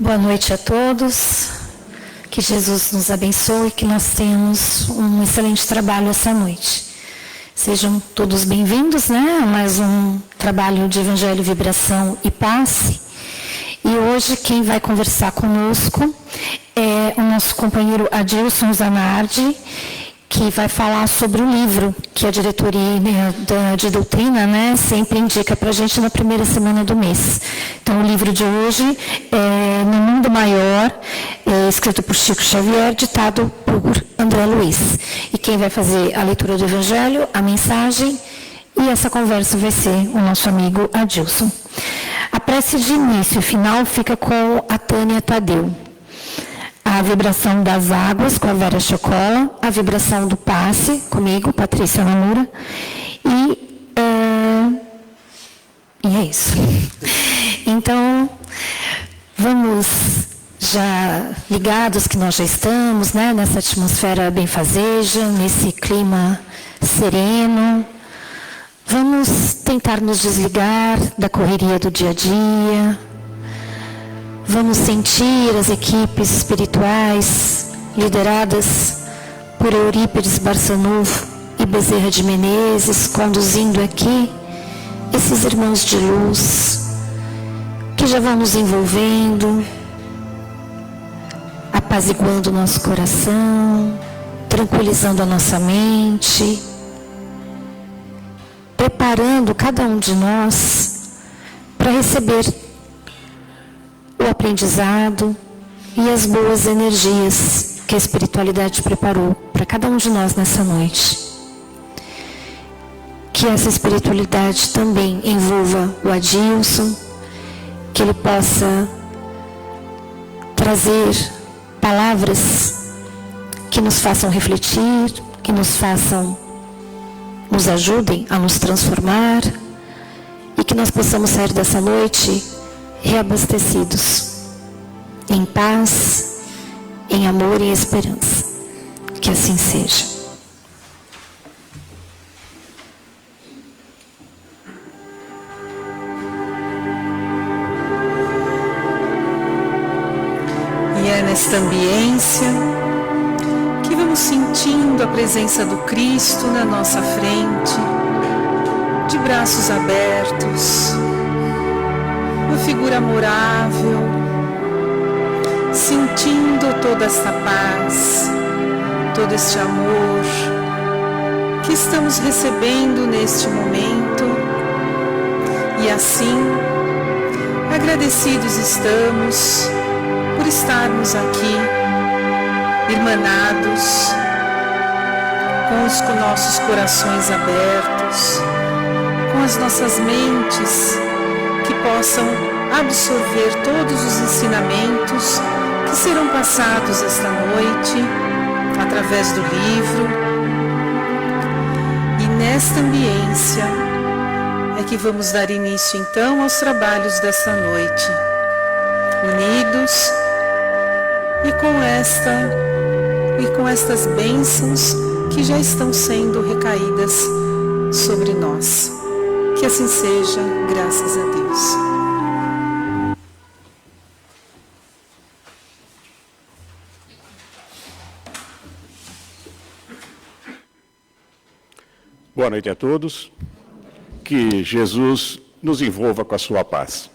Boa noite a todos, que Jesus nos abençoe e que nós tenhamos um excelente trabalho essa noite. Sejam todos bem-vindos, a mais um trabalho de Evangelho, Vibração e Passe. E hoje quem vai conversar conosco é o nosso companheiro Adilson Zanardi, que vai falar sobre o livro que a diretoria de doutrina sempre indica para a gente na primeira semana do mês. Então, o livro de hoje é No Mundo Maior, escrito por Chico Xavier, ditado por André Luiz. E quem vai fazer a leitura do Evangelho, a mensagem e essa conversa vai ser o nosso amigo Adilson. A prece de início e final fica com a Tânia Tadeu. A vibração das águas, com a Vera Chocola, a vibração do passe, comigo, Patrícia Namura, e é isso. Então, vamos já ligados que nós já estamos, nessa atmosfera benfazeja, nesse clima sereno. Vamos tentar nos desligar da correria do dia a dia. Vamos sentir as equipes espirituais lideradas por Eurípides Barçanufo e Bezerra de Menezes, conduzindo aqui esses irmãos de luz que já vão nos envolvendo, apaziguando o nosso coração, tranquilizando a nossa mente, preparando cada um de nós para receber o aprendizado e as boas energias que a espiritualidade preparou para cada um de nós nessa noite. Que essa espiritualidade também envolva o Adilson, que ele possa trazer palavras que nos façam refletir, que nos ajudem a nos transformar e que nós possamos sair dessa noite reabastecidos, em paz, em amor e esperança. Que assim seja. E é nesta ambiência que vamos sentindo a presença do Cristo na nossa frente, de braços abertos, uma figura amorável, sentindo toda esta paz, todo este amor que estamos recebendo neste momento. E assim, agradecidos estamos por estarmos aqui, irmanados, com os nossos corações abertos, com as nossas mentes que possam absorver todos os ensinamentos que serão passados esta noite, através do livro. E nesta ambiência é que vamos dar início então aos trabalhos desta noite, unidos e com estas bênçãos que já estão sendo recaídas sobre nós. Que assim seja, graças a Deus. Boa noite a todos. Que Jesus nos envolva com a sua paz.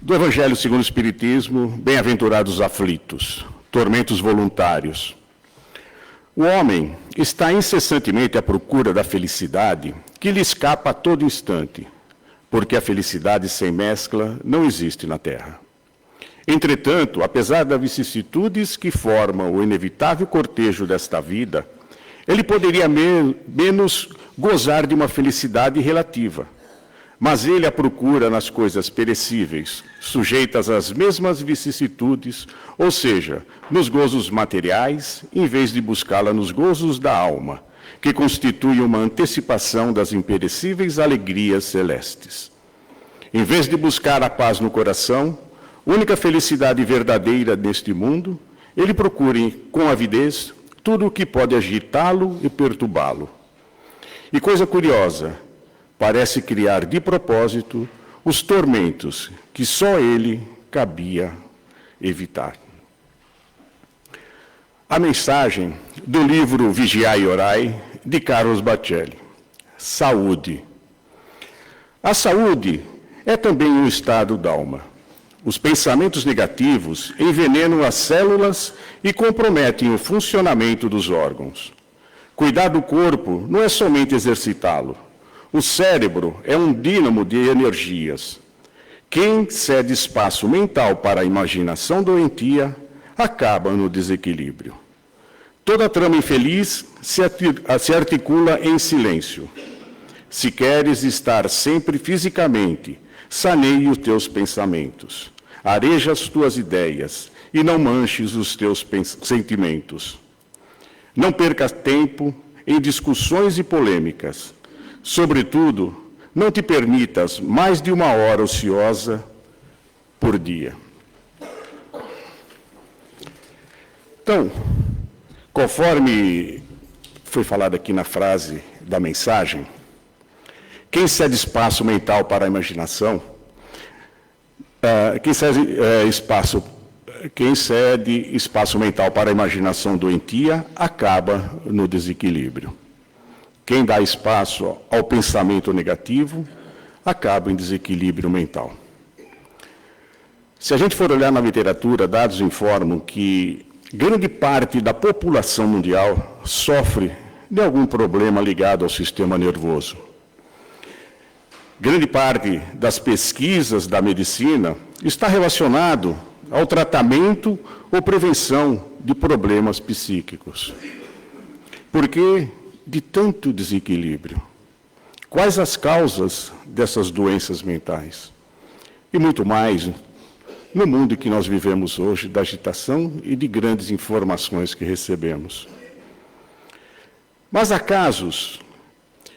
Do Evangelho segundo o Espiritismo, bem-aventurados os aflitos, tormentos voluntários. O homem está incessantemente à procura da felicidade que lhe escapa a todo instante, porque a felicidade sem mescla não existe na Terra. Entretanto, apesar das vicissitudes que formam o inevitável cortejo desta vida, ele poderia menos gozar de uma felicidade relativa, mas ele a procura nas coisas perecíveis, sujeitas às mesmas vicissitudes, ou seja, nos gozos materiais, em vez de buscá-la nos gozos da alma, que constitui uma antecipação das imperecíveis alegrias celestes. Em vez de buscar a paz no coração, única felicidade verdadeira neste mundo, ele procura com avidez tudo o que pode agitá-lo e perturbá-lo. E coisa curiosa, parece criar de propósito os tormentos que só ele cabia evitar. A mensagem do livro Vigiai e Orai, de Carlos Bacelli. Saúde. A saúde é também um estado d'alma. Os pensamentos negativos envenenam as células e comprometem o funcionamento dos órgãos. Cuidar do corpo não é somente exercitá-lo. O cérebro é um dínamo de energias. Quem cede espaço mental para a imaginação doentia acaba no desequilíbrio. Toda trama infeliz se articula em silêncio. Se queres estar sempre fisicamente, saneie os teus pensamentos. Areja as tuas ideias e não manches os teus sentimentos. Não percas tempo em discussões e polêmicas. Sobretudo, não te permitas mais de 1 hora ociosa por dia. Então, conforme foi falado aqui na frase da mensagem, quem cede espaço mental para a imaginação, quem cede espaço mental para a imaginação doentia, acaba no desequilíbrio. Quem dá espaço ao pensamento negativo, acaba em desequilíbrio mental. Se a gente for olhar na literatura, dados informam que grande parte da população mundial sofre de algum problema ligado ao sistema nervoso. Grande parte das pesquisas da medicina está relacionado ao tratamento ou prevenção de problemas psíquicos. Por que de tanto desequilíbrio? Quais as causas dessas doenças mentais? E muito mais no mundo em que nós vivemos hoje, da agitação e de grandes informações que recebemos. Mas há casos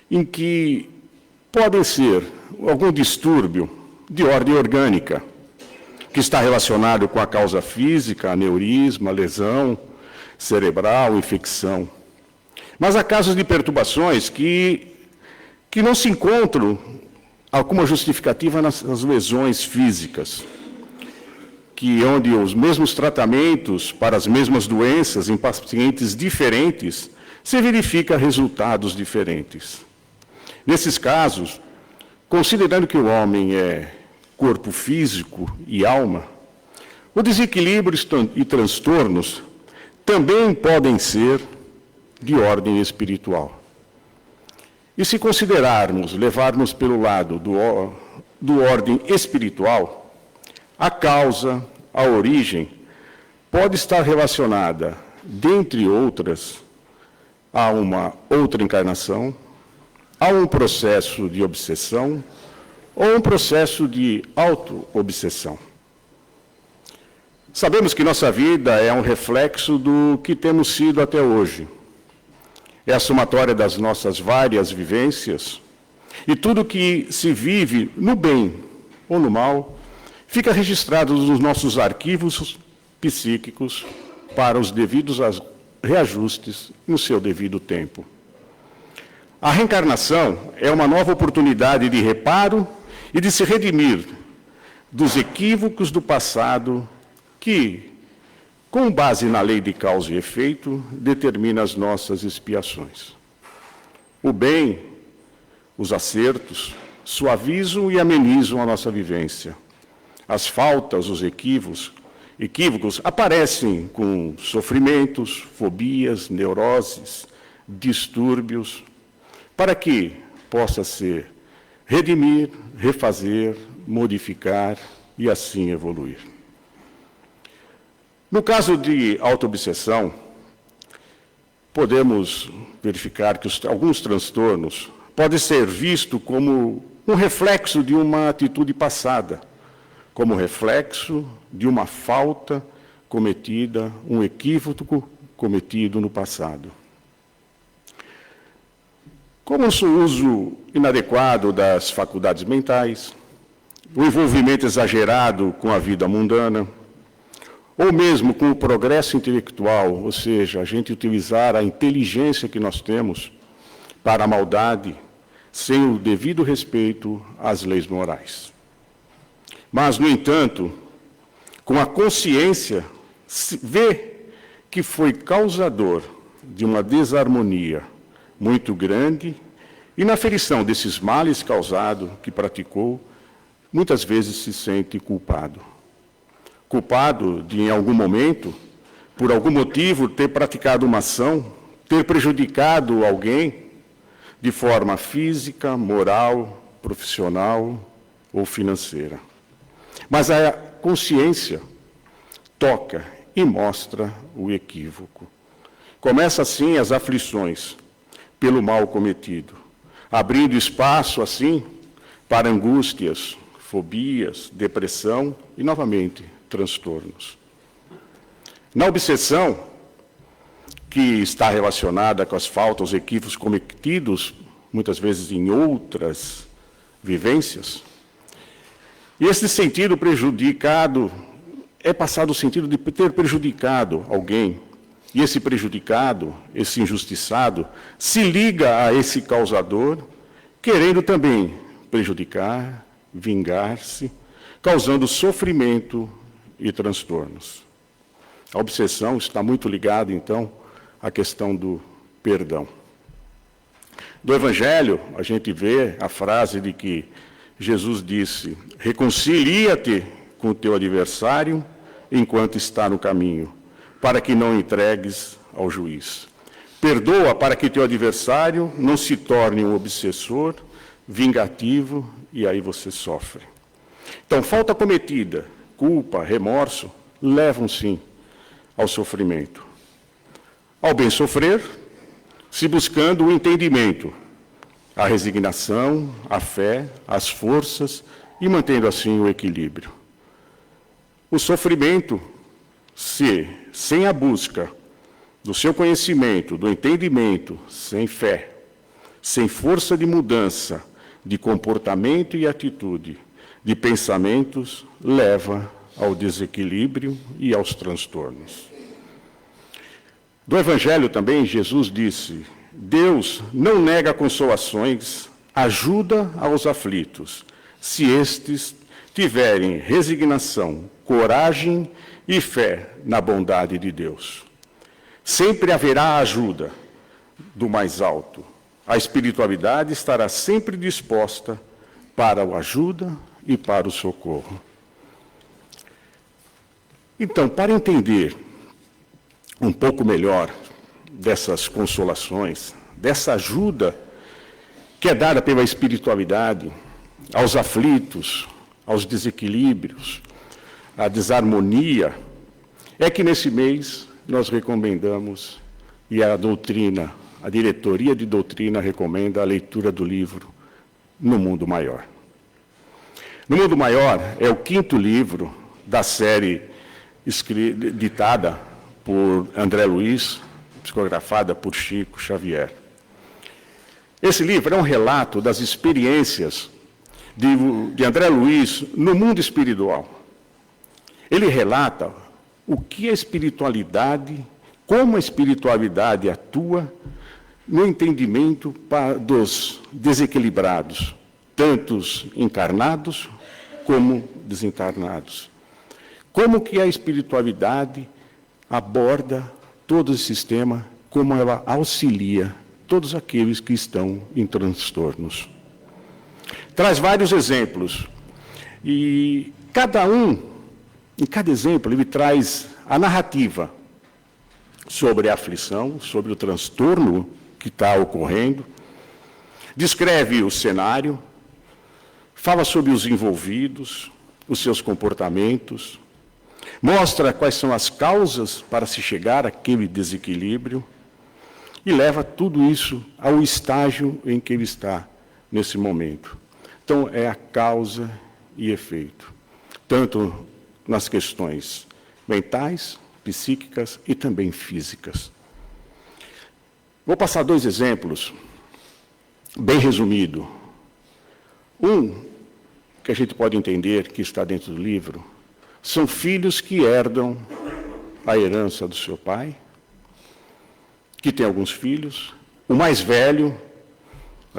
em que podem ser algum distúrbio de ordem orgânica, que está relacionado com a causa física, aneurisma, lesão cerebral, infecção. Mas há casos de perturbações que não se encontram alguma justificativa nas lesões físicas, onde os mesmos tratamentos para as mesmas doenças em pacientes diferentes se verificam resultados diferentes. Nesses casos, considerando que o homem é corpo físico e alma, o desequilíbrio e transtornos também podem ser de ordem espiritual. E se levarmos pelo lado do ordem espiritual, a causa, a origem, pode estar relacionada, dentre outras, a uma outra encarnação, a um processo de obsessão ou um processo de auto-obsessão. Sabemos que nossa vida é um reflexo do que temos sido até hoje. É a somatória das nossas várias vivências, e tudo que se vive no bem ou no mal fica registrado nos nossos arquivos psíquicos para os devidos reajustes no seu devido tempo. A reencarnação é uma nova oportunidade de reparo e de se redimir dos equívocos do passado que, com base na lei de causa e efeito, determina as nossas expiações. O bem, os acertos, suavizam e amenizam a nossa vivência. As faltas, os equívocos aparecem com sofrimentos, fobias, neuroses, distúrbios, para que possa ser redimir, refazer, modificar e assim evoluir. No caso de autoobsessão, podemos verificar que alguns transtornos podem ser vistos como um reflexo de uma atitude passada, como reflexo de uma falta cometida, um equívoco cometido no passado. Como o uso inadequado das faculdades mentais, o envolvimento exagerado com a vida mundana, ou mesmo com o progresso intelectual, ou seja, a gente utilizar a inteligência que nós temos para a maldade, sem o devido respeito às leis morais. mas, no entanto, com a consciência, vê que foi causador de uma desarmonia muito grande e, na aferição desses males causados que praticou, muitas vezes se sente culpado. Culpado de, em algum momento, por algum motivo, ter praticado uma ação, ter prejudicado alguém de forma física, moral, profissional ou financeira. Mas a consciência toca e mostra o equívoco. Começa assim as aflições pelo mal cometido, abrindo espaço assim para angústias, fobias, depressão e, novamente, transtornos. Na obsessão, que está relacionada com as faltas, os equívocos cometidos, muitas vezes em outras vivências, e esse sentido prejudicado é passado o sentido de ter prejudicado alguém, e esse prejudicado, esse injustiçado, se liga a esse causador, querendo também prejudicar, vingar-se, causando sofrimento e transtornos. A obsessão está muito ligada, então, à questão do perdão. Do Evangelho, a gente vê a frase de que Jesus disse: reconcilia-te com o teu adversário enquanto está no caminho, para que não entregues ao juiz. Perdoa para que teu adversário não se torne um obsessor, vingativo, e aí você sofre. Então, falta cometida, culpa, remorso, levam sim ao sofrimento. Ao bem sofrer, se buscando o entendimento, a resignação, a fé, as forças e mantendo assim o equilíbrio. O sofrimento, se sem a busca do seu conhecimento, do entendimento, sem fé, sem força de mudança, de comportamento e atitude, de pensamentos, leva ao desequilíbrio e aos transtornos. Do Evangelho também, Jesus disse: Deus não nega consolações, ajuda aos aflitos, se estes tiverem resignação, coragem e fé na bondade de Deus. Sempre haverá ajuda do mais alto. A espiritualidade estará sempre disposta para a ajuda e para o socorro. Então, para entender um pouco melhor dessas consolações, dessa ajuda que é dada pela espiritualidade aos aflitos, aos desequilíbrios, à desarmonia, é que nesse mês nós recomendamos, e a doutrina, a diretoria de doutrina recomenda a leitura do livro No Mundo Maior. No Mundo Maior é o 5º livro da série ditada por André Luiz, psicografada por Chico Xavier. Esse livro é um relato das experiências de André Luiz no mundo espiritual. Ele relata o que a espiritualidade, como a espiritualidade atua no entendimento dos desequilibrados, tanto encarnados como desencarnados. Como que a espiritualidade aborda todo esse sistema, como ela auxilia todos aqueles que estão em transtornos. Traz vários exemplos, e em cada exemplo, ele traz a narrativa sobre a aflição, sobre o transtorno que está ocorrendo, descreve o cenário, fala sobre os envolvidos, os seus comportamentos, mostra quais são as causas para se chegar àquele desequilíbrio e leva tudo isso ao estágio em que ele está nesse momento. Então, é a causa e efeito, tanto nas questões mentais, psíquicas e também físicas. Vou passar 2 exemplos, bem resumido. Um, que a gente pode entender que está dentro do livro, são filhos que herdam a herança do seu pai, que tem alguns filhos. O mais velho,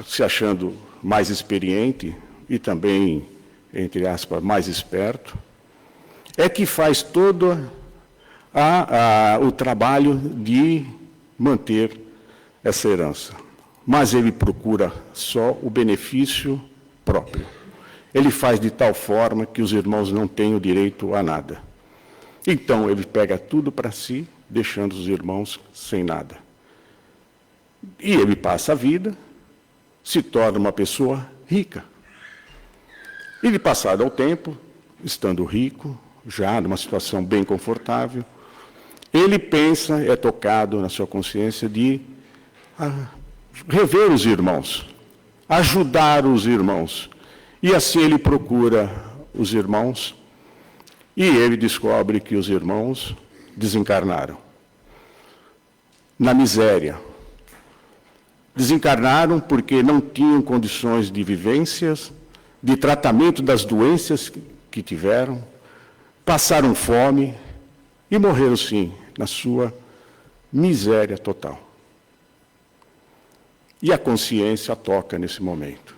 se achando mais experiente e também entre aspas, mais esperto, é que faz todo o trabalho de manter essa herança. Mas ele procura só o benefício próprio. Ele faz de tal forma que os irmãos não tenham direito a nada. Então, ele pega tudo para si, deixando os irmãos sem nada. E ele passa a vida, se torna uma pessoa rica. E, de passado ao tempo, estando rico, já numa situação bem confortável, ele pensa, é tocado na sua consciência de rever os irmãos, ajudar os irmãos. E assim ele procura os irmãos e ele descobre que os irmãos desencarnaram na miséria. Desencarnaram porque não tinham condições de vivências, de tratamento das doenças que tiveram, passaram fome e morreram, sim, na sua miséria total. E a consciência toca nesse momento.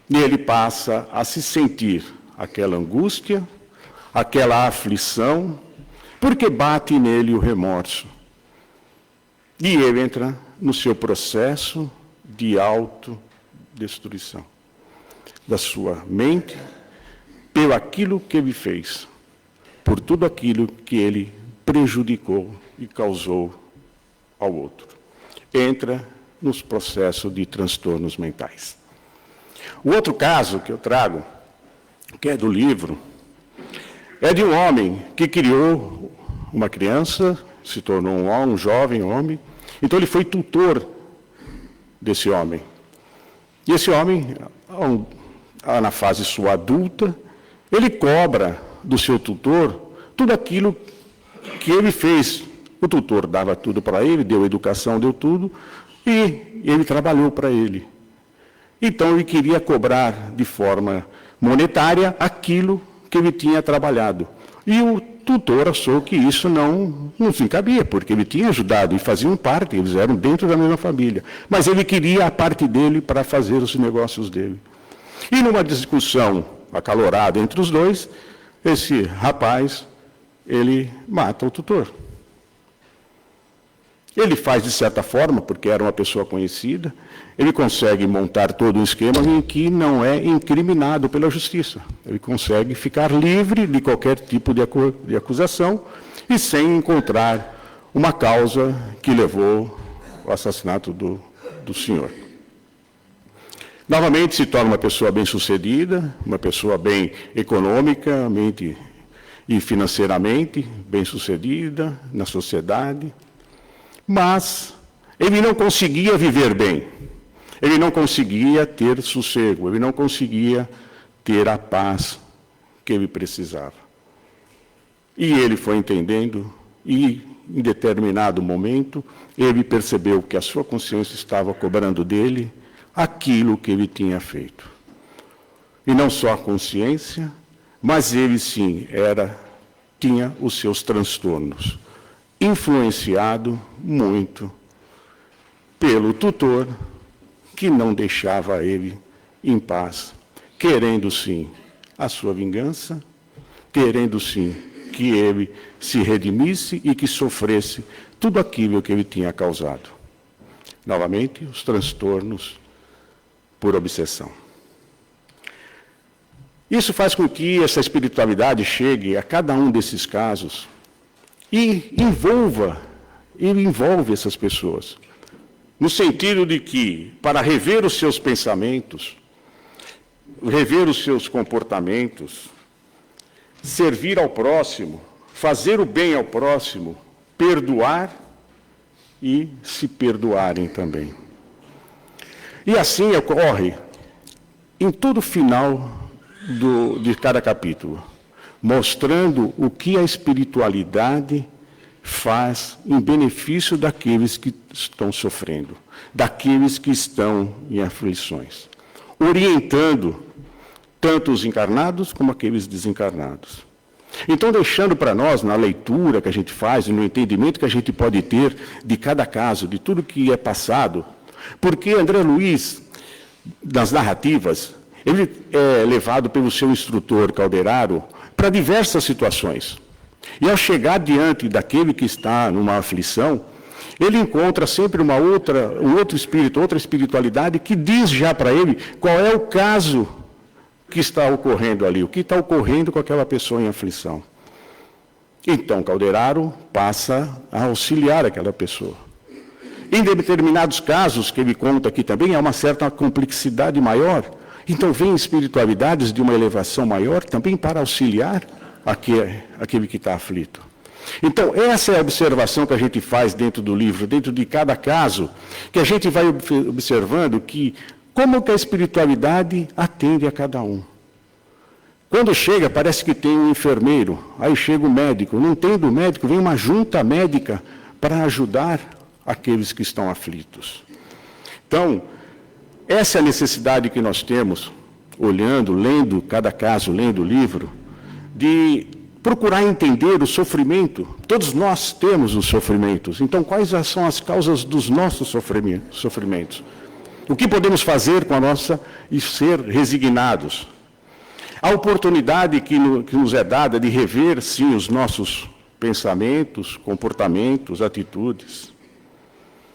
E ele passa a se sentir aquela angústia, aquela aflição, porque bate nele o remorso. E ele entra no seu processo de autodestruição da sua mente, pelo aquilo que ele fez, por tudo aquilo que ele prejudicou e causou ao outro. Entra nos processos de transtornos mentais. O outro caso que eu trago, que é do livro, é de um homem que criou uma criança, se tornou um jovem homem, então ele foi tutor desse homem. E esse homem, na fase sua adulta, ele cobra do seu tutor tudo aquilo que ele fez. O tutor dava tudo para ele, deu educação, deu tudo, e ele trabalhou para ele. Então ele queria cobrar de forma monetária aquilo que ele tinha trabalhado. E o tutor achou que isso não se cabia, porque ele tinha ajudado e faziam parte, eles eram dentro da mesma família. Mas ele queria a parte dele para fazer os negócios dele. E numa discussão acalorada entre os dois, esse rapaz, ele mata o tutor. Ele faz de certa forma, porque era uma pessoa conhecida, ele consegue montar todo um esquema em que não é incriminado pela justiça. Ele consegue ficar livre de qualquer tipo de acusação e sem encontrar uma causa que levou ao assassinato do senhor. Novamente se torna uma pessoa bem-sucedida, uma pessoa bem economicamente e financeiramente bem-sucedida na sociedade, mas ele não conseguia viver bem, ele não conseguia ter sossego, ele não conseguia ter a paz que ele precisava. E ele foi entendendo, e em determinado momento, ele percebeu que a sua consciência estava cobrando dele aquilo que ele tinha feito. E não só a consciência, mas ele sim tinha os seus transtornos, influenciado muito pelo tutor, que não deixava ele em paz, querendo sim a sua vingança, querendo sim que ele se redimisse e que sofresse tudo aquilo que ele tinha causado. Novamente, os transtornos por obsessão. Isso faz com que essa espiritualidade chegue a cada um desses casos e envolve essas pessoas, no sentido de que, para rever os seus pensamentos, rever os seus comportamentos, servir ao próximo, fazer o bem ao próximo, perdoar e se perdoarem também. E assim ocorre em todo o final de cada capítulo, mostrando o que a espiritualidade faz em benefício daqueles que estão sofrendo, daqueles que estão em aflições, orientando tanto os encarnados como aqueles desencarnados. Então, deixando para nós, na leitura que a gente faz, e no entendimento que a gente pode ter de cada caso, de tudo que é passado, porque André Luiz, nas narrativas, Ele é levado pelo seu instrutor Calderaro para diversas situações. E ao chegar diante daquele que está numa aflição, ele encontra sempre um outro espírito, outra espiritualidade que diz já para ele qual é o caso que está ocorrendo ali, o que está ocorrendo com aquela pessoa em aflição. Então, Calderaro passa a auxiliar aquela pessoa. Em determinados casos, que ele conta aqui também, há uma certa complexidade maior. Então, vem espiritualidades de uma elevação maior também para auxiliar aquele que está aflito. Então, essa é a observação que a gente faz dentro do livro, dentro de cada caso, que a gente vai observando como que a espiritualidade atende a cada um. Quando chega, parece que tem um enfermeiro, aí chega o médico. Não tendo médico, vem uma junta médica para ajudar aqueles que estão aflitos. Então, essa é a necessidade que nós temos, lendo cada caso, lendo o livro, de procurar entender o sofrimento. Todos nós temos os sofrimentos. Então, quais são as causas dos nossos sofrimentos? O que podemos fazer com a nossa e ser resignados? A oportunidade que nos é dada de rever, sim, os nossos pensamentos, comportamentos, atitudes.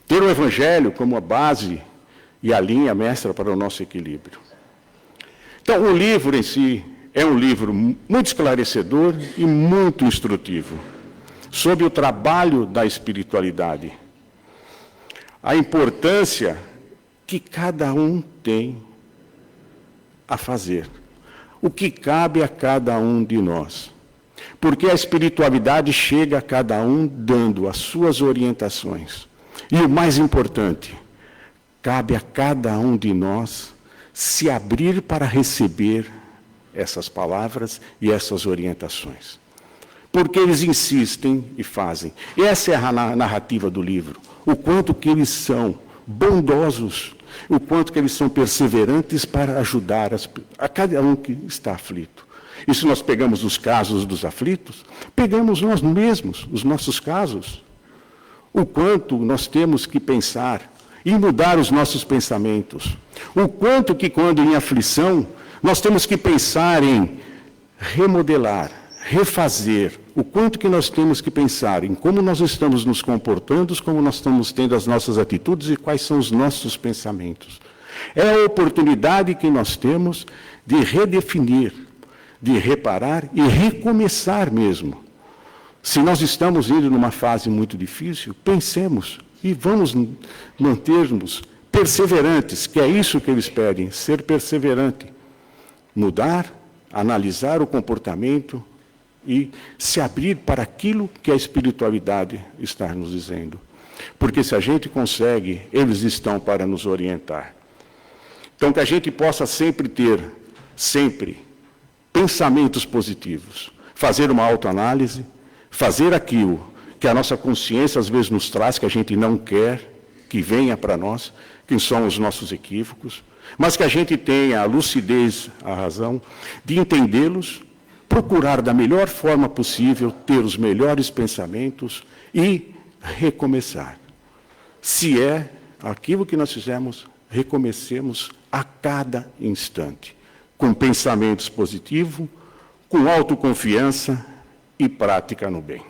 Ter o Evangelho como a base e a linha mestra para o nosso equilíbrio. Então, o livro em si é um livro muito esclarecedor e muito instrutivo sobre o trabalho da espiritualidade. A importância que cada um tem a fazer. O que cabe a cada um de nós. Porque a espiritualidade chega a cada um dando as suas orientações. E o mais importante, cabe a cada um de nós se abrir para receber essas palavras e essas orientações. Porque eles insistem e fazem. Essa é a narrativa do livro. O quanto que eles são bondosos, o quanto que eles são perseverantes para ajudar a cada um que está aflito. E se nós pegamos os casos dos aflitos, pegamos nós mesmos, os nossos casos. O quanto nós temos que pensar e mudar os nossos pensamentos. O quanto que, quando em aflição, nós temos que pensar em remodelar, refazer. O quanto que nós temos que pensar em como nós estamos nos comportando, como nós estamos tendo as nossas atitudes e quais são os nossos pensamentos. É a oportunidade que nós temos de redefinir, de reparar e recomeçar mesmo. Se nós estamos indo numa fase muito difícil, pensemos e vamos manter-nos perseverantes, que é isso que eles pedem, ser perseverante. Mudar, analisar o comportamento e se abrir para aquilo que a espiritualidade está nos dizendo. Porque se a gente consegue, eles estão para nos orientar. Então, que a gente possa sempre ter, pensamentos positivos, fazer uma autoanálise, fazer aquilo que a nossa consciência às vezes nos traz, que a gente não quer que venha para nós, que são os nossos equívocos, mas que a gente tenha a lucidez, a razão de entendê-los, procurar da melhor forma possível ter os melhores pensamentos e recomeçar. Se é aquilo que nós fizemos, recomecemos a cada instante, com pensamentos positivos, com autoconfiança e prática no bem.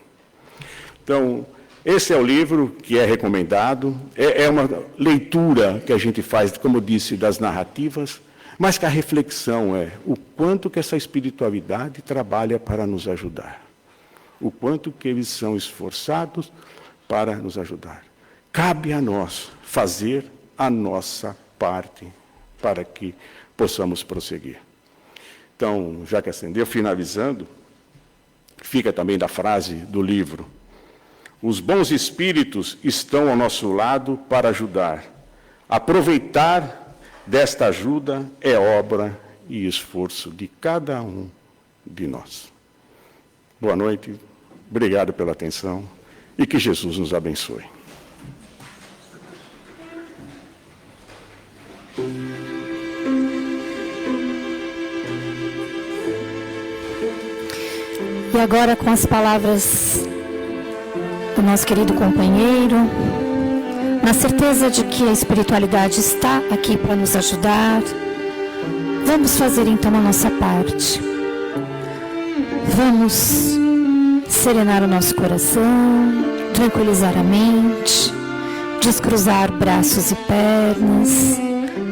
Então, esse é o livro que é recomendado, é uma leitura que a gente faz, como eu disse, das narrativas, mas que a reflexão é o quanto que essa espiritualidade trabalha para nos ajudar, o quanto que eles são esforçados para nos ajudar. Cabe a nós fazer a nossa parte para que possamos prosseguir. Então, já que acendeu, finalizando, fica também da frase do livro: os bons espíritos estão ao nosso lado para ajudar. Aproveitar desta ajuda é obra e esforço de cada um de nós. Boa noite, obrigado pela atenção e que Jesus nos abençoe. E agora, com as palavras do nosso querido companheiro, na certeza de que a espiritualidade está aqui para nos ajudar, Vamos fazer então a nossa parte. Vamos serenar o nosso coração, tranquilizar a mente, descruzar braços e pernas,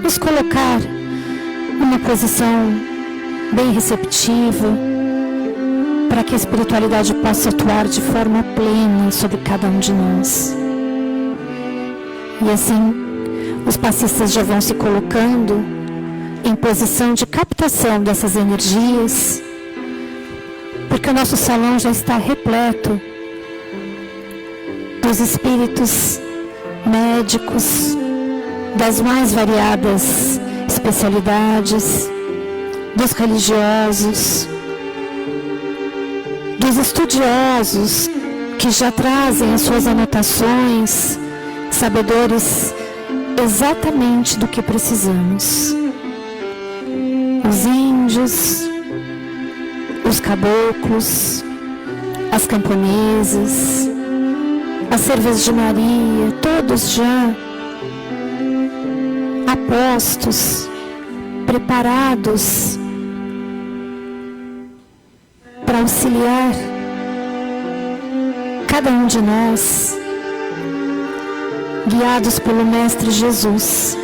nos colocar numa posição bem receptiva, para que a espiritualidade possa atuar de forma plena sobre cada um de nós. E assim, os passistas já vão se colocando em posição de captação dessas energias, porque o nosso salão já está repleto dos espíritos médicos, das mais variadas especialidades, dos religiosos, dos estudiosos que já trazem as suas anotações, sabedores exatamente do que precisamos. Os índios, os caboclos, as camponesas, as servas de Maria, todos já apostos, preparados para auxiliar cada um de nós, guiados pelo Mestre Jesus.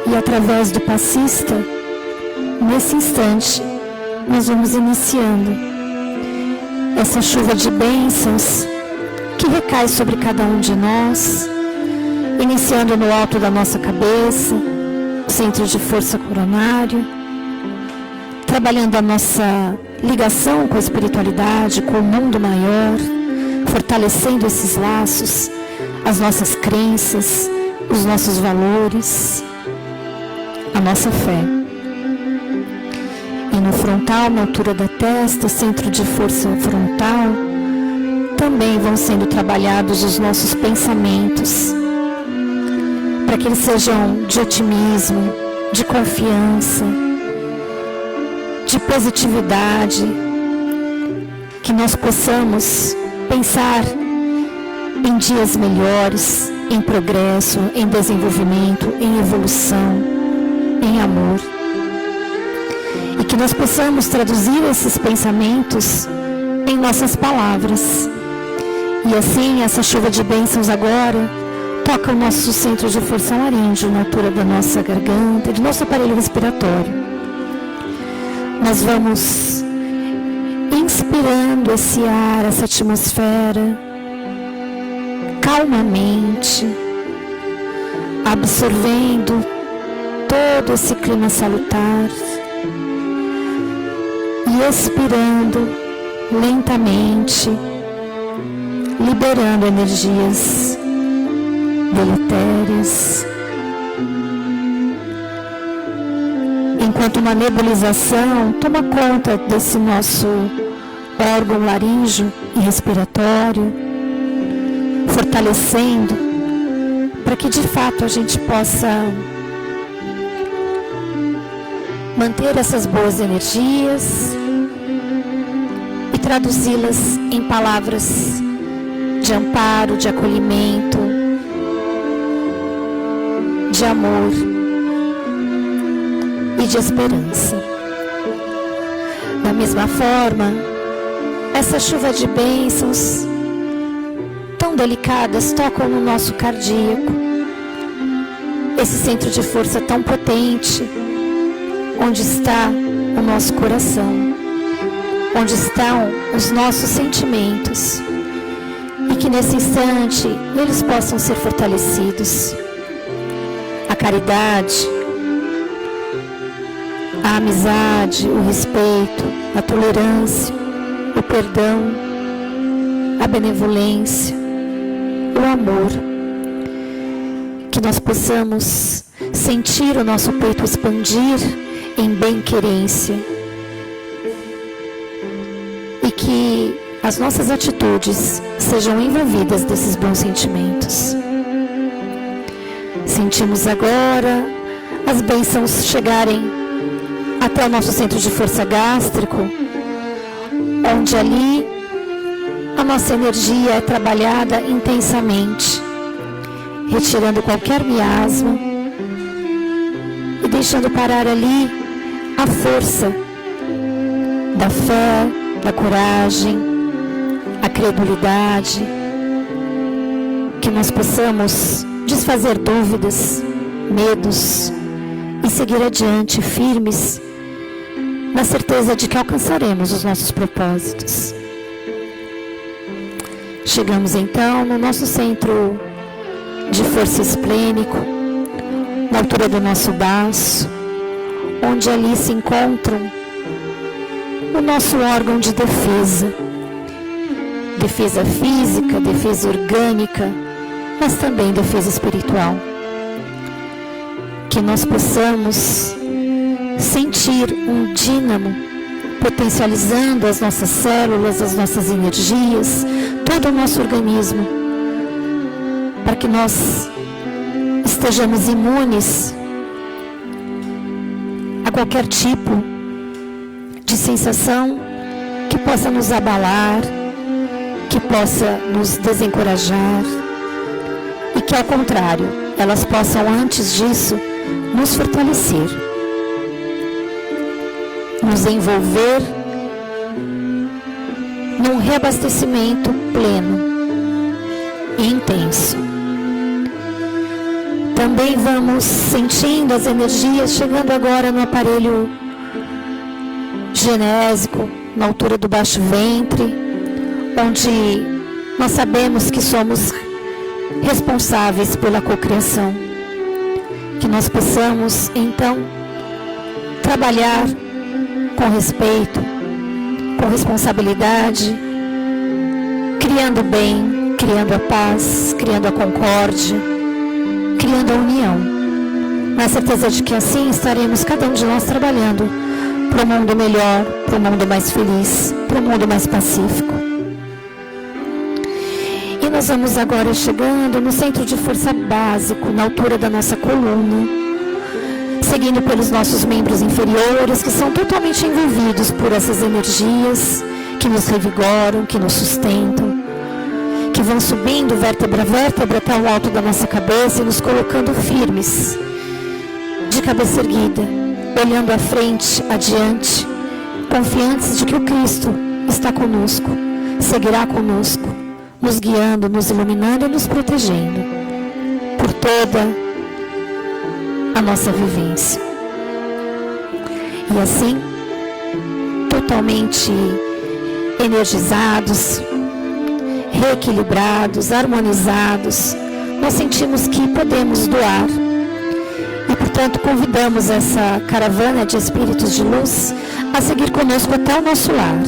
E através do passista, nesse instante, nós vamos iniciando essa chuva de bênçãos que recai sobre cada um de nós, iniciando no alto da nossa cabeça, centro de força coronário, trabalhando a nossa ligação com a espiritualidade, com o mundo maior, fortalecendo esses laços, as nossas crenças, os nossos valores, a nossa fé. E no frontal, na altura da testa, centro de força frontal, também vão sendo trabalhados os nossos pensamentos, para que eles sejam de otimismo, de confiança, de positividade, que nós possamos pensar em dias melhores, em progresso, em desenvolvimento, em evolução, em amor. E que nós possamos traduzir esses pensamentos em nossas palavras. E assim, essa chuva de bênçãos agora toca o nosso centro de força laríngeo, na altura da nossa garganta, do nosso aparelho respiratório. Nós vamos inspirando esse ar, essa atmosfera, calmamente, absorvendo todo esse clima salutar e expirando lentamente, liberando energias deletérias, enquanto uma nebulização toma conta desse nosso órgão laríngeo e respiratório, fortalecendo para que de fato a gente possa manter essas boas energias e traduzi-las em palavras de amparo, de acolhimento, de amor e de esperança. Da mesma forma, essa chuva de bênçãos tão delicadas tocam no nosso cardíaco, esse centro de força tão potente, onde está o nosso coração, onde estão os nossos sentimentos, e que nesse instante eles possam ser fortalecidos. A caridade, a amizade, o respeito, a tolerância, o perdão, a benevolência, o amor. Que nós possamos sentir o nosso peito expandir em bem-querência e que as nossas atitudes sejam envolvidas desses bons sentimentos. Sentimos agora as bênçãos chegarem até o nosso centro de força gástrico, onde ali a nossa energia é trabalhada intensamente, retirando qualquer miasma, e deixando parar ali a força da fé, da coragem, a credulidade, que nós possamos desfazer dúvidas, medos e seguir adiante firmes na certeza de que alcançaremos os nossos propósitos. Chegamos então no nosso centro de força esplênico, na altura do nosso baço, onde ali se encontram o nosso órgão de defesa. Defesa física, defesa orgânica, mas também defesa espiritual. Que nós possamos sentir um dínamo potencializando as nossas células, as nossas energias, todo o nosso organismo, para que nós estejamos imunes a qualquer tipo de sensação que possa nos abalar, que possa nos desencorajar, e que, ao contrário, elas possam, antes disso, nos fortalecer, nos envolver num reabastecimento pleno e intenso. Também vamos sentindo as energias chegando agora no aparelho genésico, na altura do baixo ventre, onde nós sabemos que somos responsáveis pela cocriação. Que nós possamos, então, trabalhar com respeito, com responsabilidade, criando o bem, criando a paz, criando a concórdia, criando a união, na certeza de que assim estaremos cada um de nós trabalhando para um mundo melhor, para um mundo mais feliz, para um mundo mais pacífico. E nós vamos agora chegando no centro de força básico, na altura da nossa coluna, seguindo pelos nossos membros inferiores, que são totalmente envolvidos por essas energias que nos revigoram, que nos sustentam, que vão subindo vértebra a vértebra até o alto da nossa cabeça e nos colocando firmes, de cabeça erguida, olhando à frente, adiante, confiantes de que o Cristo está conosco, seguirá conosco, nos guiando, nos iluminando e nos protegendo por toda a nossa vivência. E assim, totalmente energizados, reequilibrados, harmonizados, nós sentimos que podemos doar. E, portanto, convidamos essa caravana de espíritos de luz a seguir conosco até o nosso lar,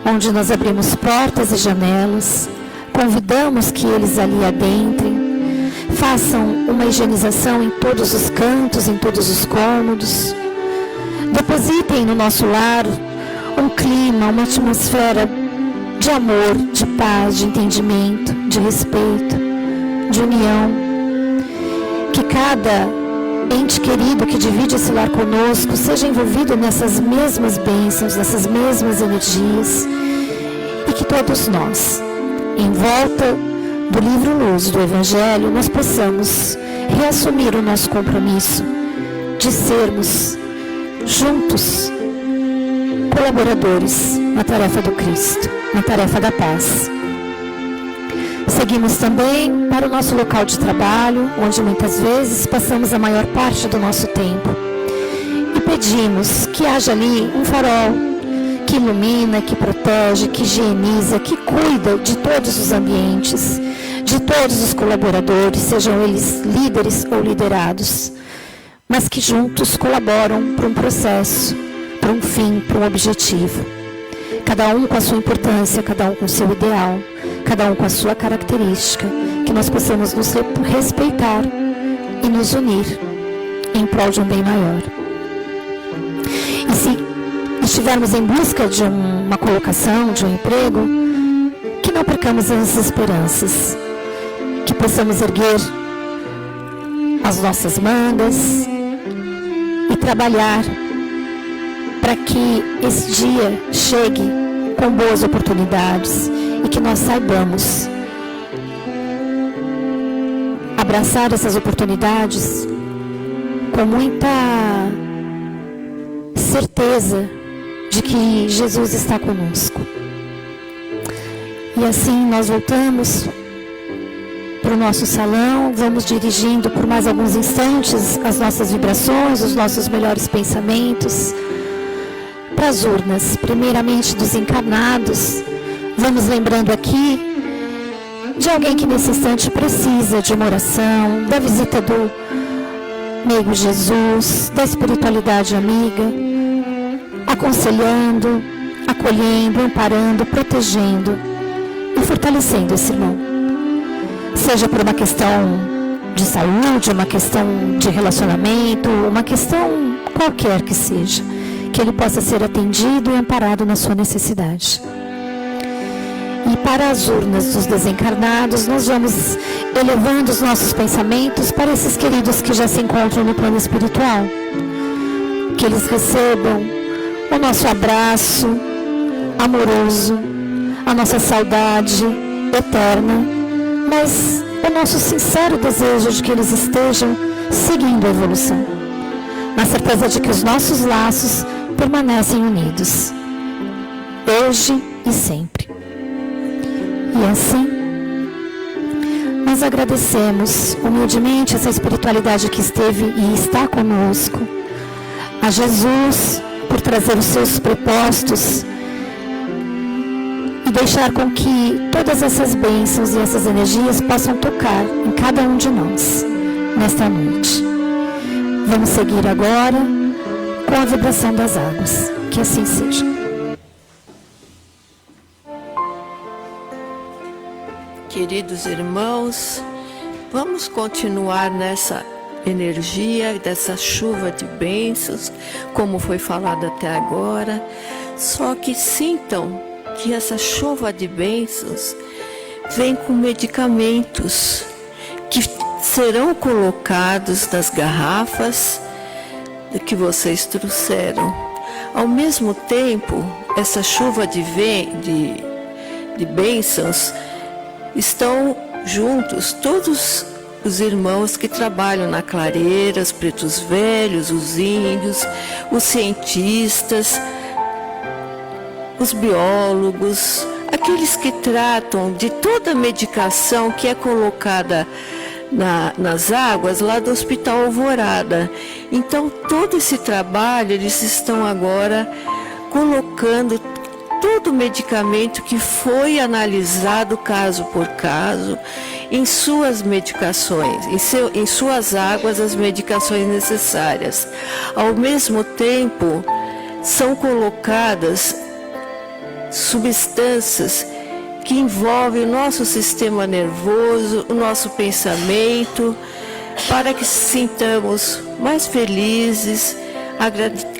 onde nós abrimos portas e janelas, convidamos que eles ali adentrem, façam uma higienização em todos os cantos, em todos os cômodos, depositem no nosso lar um clima, uma atmosfera de amor, de paz, de entendimento, de respeito, de união. Que cada ente querido que divide esse lar conosco seja envolvido nessas mesmas bênçãos, nessas mesmas energias, e que todos nós, em volta do livro Luz do Evangelho, nós possamos reassumir o nosso compromisso de sermos juntos colaboradores na tarefa do Cristo, na tarefa da paz. Seguimos também para o nosso local de trabalho, onde muitas vezes passamos a maior parte do nosso tempo, e pedimos que haja ali um farol que ilumina, que protege, que higieniza, que cuida de todos os ambientes, de todos os colaboradores, sejam eles líderes ou liderados, mas que juntos colaboram para um processo, para um fim, para um objetivo. Cada um com a sua importância, cada um com o seu ideal, cada um com a sua característica, que nós possamos nos respeitar e nos unir em prol de um bem maior. E se estivermos em busca de uma colocação, de um emprego, que não percamos as esperanças, que possamos erguer as nossas mangas e trabalhar para que esse dia chegue com boas oportunidades e que nós saibamos abraçar essas oportunidades com muita certeza de que Jesus está conosco. E assim nós voltamos para o nosso salão, vamos dirigindo por mais alguns instantes as nossas vibrações, os nossos melhores pensamentos para as urnas, primeiramente dos encarnados. Vamos lembrando aqui de alguém que nesse instante precisa de uma oração, da visita do amigo Jesus, da espiritualidade amiga, aconselhando, acolhendo, amparando, protegendo e fortalecendo esse irmão. Seja por uma questão de saúde, uma questão de relacionamento, uma questão qualquer que seja, que ele possa ser atendido e amparado na sua necessidade. E para as urnas dos desencarnados, nós vamos elevando os nossos pensamentos para esses queridos que já se encontram no plano espiritual. Que eles recebam o nosso abraço amoroso, a nossa saudade eterna, mas o nosso sincero desejo de que eles estejam seguindo a evolução, na certeza de que os nossos laços permanecem unidos, hoje e sempre. E assim, nós agradecemos humildemente essa espiritualidade que esteve e está conosco, a Jesus por trazer os seus prepostos e deixar com que todas essas bênçãos e essas energias possam tocar em cada um de nós nesta noite. Vamos seguir agora com a vibração das águas. Que assim seja. Queridos irmãos, vamos continuar nessa energia, dessa chuva de bênçãos, como foi falado até agora. Só que sintam que essa chuva de bênçãos vem com medicamentos que serão colocados nas garrafas que vocês trouxeram. Ao mesmo tempo, essa chuva de bênçãos estão juntos todos os irmãos que trabalham na clareira, os pretos velhos, os índios, os cientistas, os biólogos, aqueles que tratam de toda a medicação que é colocada nas águas lá do Hospital Alvorada. Então, todo esse trabalho, eles estão agora colocando todo o medicamento que foi analisado caso por caso em suas medicações, em suas águas, as medicações necessárias. Ao mesmo tempo, são colocadas substâncias que envolvem o nosso sistema nervoso, o nosso pensamento, para que sintamos mais felizes,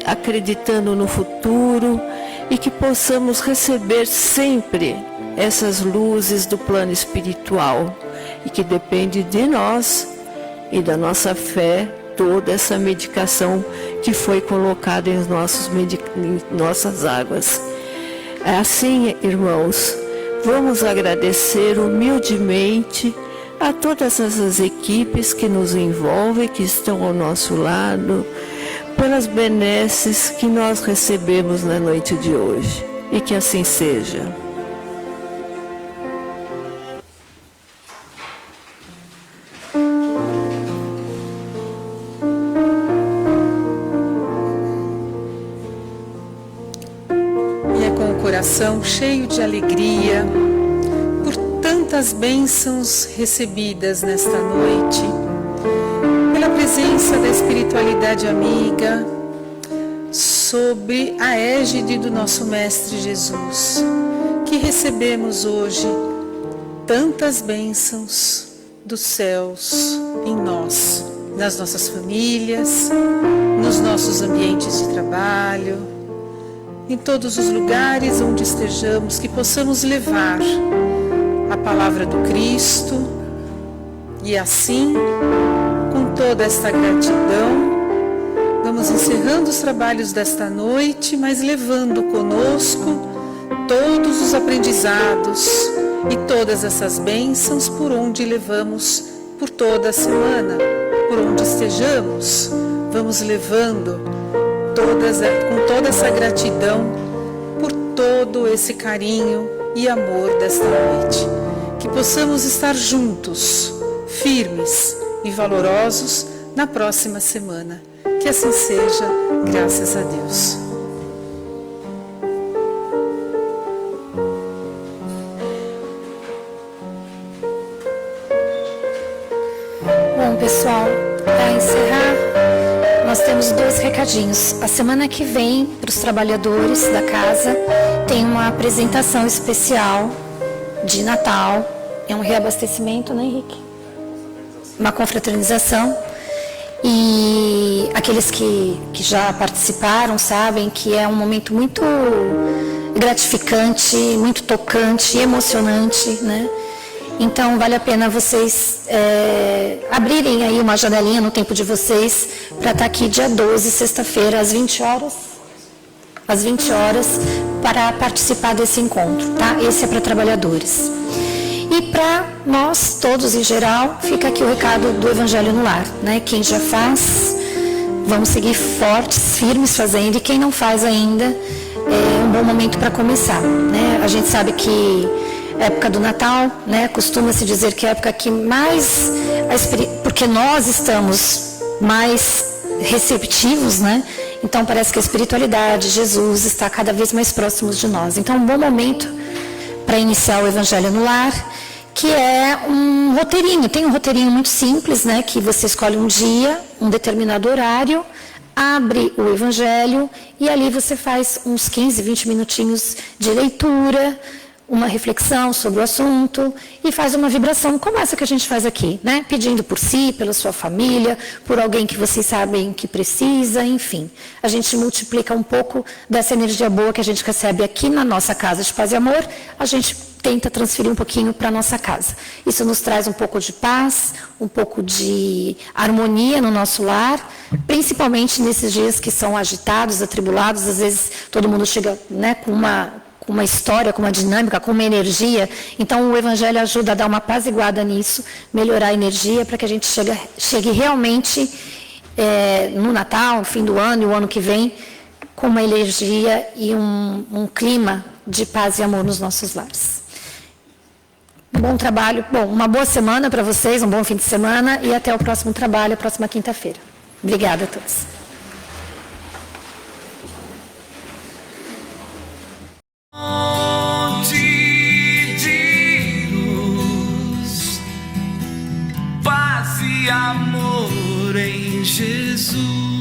acreditando no futuro e que possamos receber sempre essas luzes do plano espiritual e que depende de nós e da nossa fé, toda essa medicação que foi colocada em nossas águas. Assim, irmãos, vamos agradecer humildemente a todas essas equipes que nos envolvem, que estão ao nosso lado, pelas benesses que nós recebemos na noite de hoje. E que assim seja. E é com o coração cheio de alegria por tantas bênçãos recebidas nesta noite, pela presença da espiritualidade amiga, sob a égide do nosso Mestre Jesus, que recebemos hoje tantas bênçãos dos céus em nós, nas nossas famílias, nos nossos ambientes de trabalho, em todos os lugares onde estejamos, que possamos levar a palavra do Cristo e assim, com toda esta gratidão, vamos encerrando os trabalhos desta noite, mas levando conosco todos os aprendizados e todas essas bênçãos por onde levamos por toda a semana, por onde estejamos, vamos levando com toda essa gratidão por todo esse carinho e amor desta noite. Que possamos estar juntos, firmes e valorosos na próxima semana. Que assim seja, graças a Deus. Bom, pessoal, para encerrar, nós temos 2 recadinhos. A semana que vem, para os trabalhadores da casa, tem uma apresentação especial de Natal. É um reabastecimento, né, Henrique? Uma confraternização. E aqueles que já participaram sabem que é um momento muito gratificante, muito tocante e emocionante, né? Então, vale a pena vocês abrirem aí uma janelinha no tempo de vocês para estar aqui dia 12, sexta-feira, às 20 horas. Às 20 horas, para participar desse encontro, tá? Esse é para trabalhadores. E para nós, todos em geral, fica aqui o recado do Evangelho no Lar, né? Quem já faz, vamos seguir fortes, firmes fazendo, e quem não faz ainda, é um bom momento para começar, né? A gente sabe que época do Natal, né? Costuma-se dizer que é a época que mais, porque nós estamos mais receptivos, né? Então parece que a espiritualidade, Jesus, está cada vez mais próximos de nós. Então um bom momento para iniciar o Evangelho no Lar, que é um roteirinho. Tem um roteirinho muito simples, né? Que você escolhe um dia, um determinado horário, abre o Evangelho e ali você faz uns 15, 20 minutinhos de leitura, uma reflexão sobre o assunto e faz uma vibração como essa que a gente faz aqui, né? Pedindo por si, pela sua família, por alguém que vocês sabem que precisa, enfim. A gente multiplica um pouco dessa energia boa que a gente recebe aqui na nossa casa de paz e amor, a gente tenta transferir um pouquinho para a nossa casa. Isso nos traz um pouco de paz, um pouco de harmonia no nosso lar, principalmente nesses dias que são agitados, atribulados, às vezes todo mundo chega, né, com uma história, com uma dinâmica, com uma energia. Então, o Evangelho ajuda a dar uma apaziguada nisso, melhorar a energia, para que a gente chegue realmente no Natal, no fim do ano e o ano que vem, com uma energia e um clima de paz e amor nos nossos lares. Um bom trabalho, uma boa semana para vocês, um bom fim de semana e até o próximo trabalho, a próxima quinta-feira. Obrigada a todos. Paz e amor em Jesus.